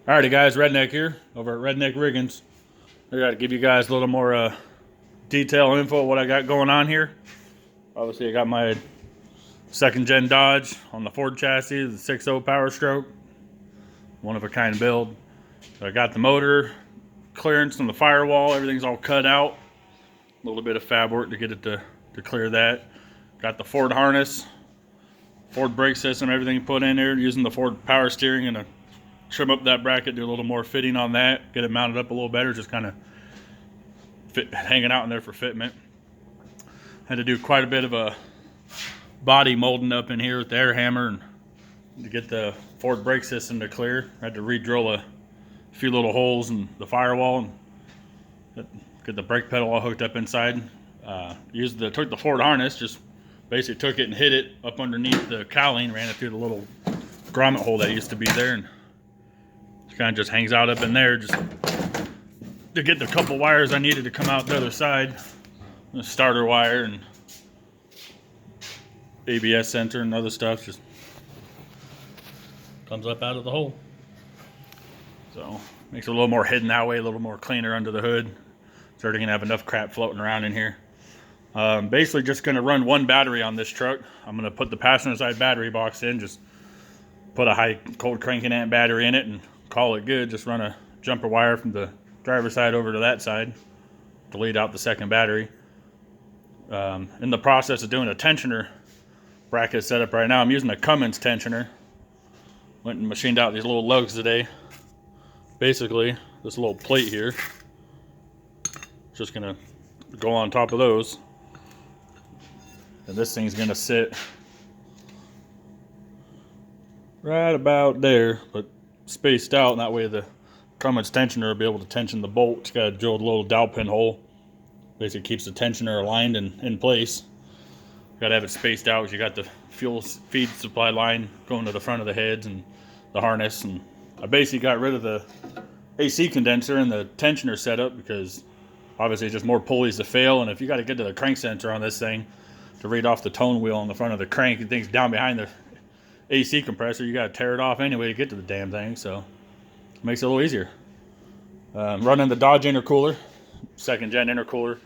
Alrighty guys, Redneck here, over at Redneck Riggins. I gotta give you guys a little more detail info of what I got going on here. Obviously I got my second gen Dodge on the Ford chassis, the 6.0 Power Stroke. One of a kind build. So I got the motor, clearance on the firewall, everything's all cut out. A little bit of fab work to get it to clear that. Got the Ford harness, Ford brake system, everything put in there using the Ford power steering and a trim up that bracket, do a little more fitting on that, get it mounted up a little better, just kind of hanging out in there for fitment. Had to do quite a bit of a body molding up in here with the air hammer and to get the Ford brake system to clear. Had to re-drill a few little holes in the firewall and get the brake pedal all hooked up inside. Took the Ford harness, just basically took it and hit it up underneath the cowling, ran it through the little grommet hole that used to be there, and kind of just hangs out up in there just to get the couple wires I needed to come out the other side. The starter wire and ABS sensor and other stuff just comes up out of the hole. So makes it a little more hidden that way, a little more cleaner under the hood. So you're gonna have enough crap floating around in here. Basically just gonna run one battery on this truck. I'm gonna put the passenger side battery box in, just put a high cold cranking amp battery in it and call it good. Just run a jumper wire from the driver's side over to that side to lead out the second battery. In the process of doing a tensioner bracket setup right now, I'm using a Cummins tensioner. Went and machined out these little lugs today. Basically, this little plate here, just gonna go on top of those. And this thing's gonna sit right about there, but spaced out, and that way the Cummins tensioner will be able to tension the bolt. It's got to drill a little dowel pin hole. Basically keeps the tensioner aligned and in place. Got to have it spaced out because you got the fuel feed supply line going to the front of the heads and the harness. And I basically got rid of the AC condenser and the tensioner setup because obviously it's just more pulleys to fail. And if you got to get to the crank sensor on this thing to read off the tone wheel on the front of the crank and things down behind the AC compressor, you got to tear it off anyway to get to the damn thing. So it makes it a little easier. Running the Dodge intercooler, second gen intercooler.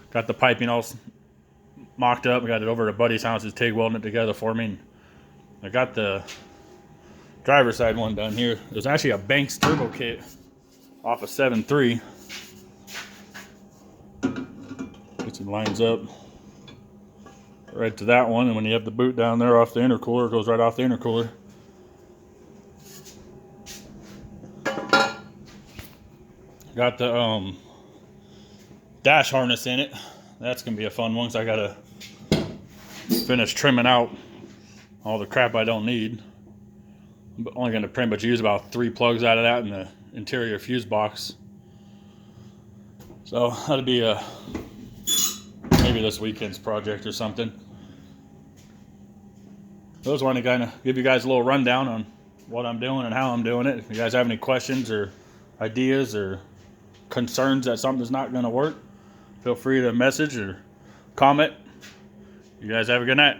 Got the piping all mocked up. I got it over to Buddy's house. He's TIG welding it together for me. And I got the driver's side one done here. There's actually a Banks turbo kit off of 7.3. It lines up right to that one, and when you have the boot down there off the intercooler, it goes right off the intercooler. Got the dash harness in it. That's gonna be a fun one, so I gotta finish trimming out all the crap I don't need. I'm only gonna pretty much use about 3 plugs out of that in the interior fuse box. So that'll be maybe this weekend's project or something. I just wanted to kind of give you guys a little rundown on what I'm doing and how I'm doing it. If you guys have any questions or ideas or concerns that something's not going to work, feel free to message or comment. You guys have a good night.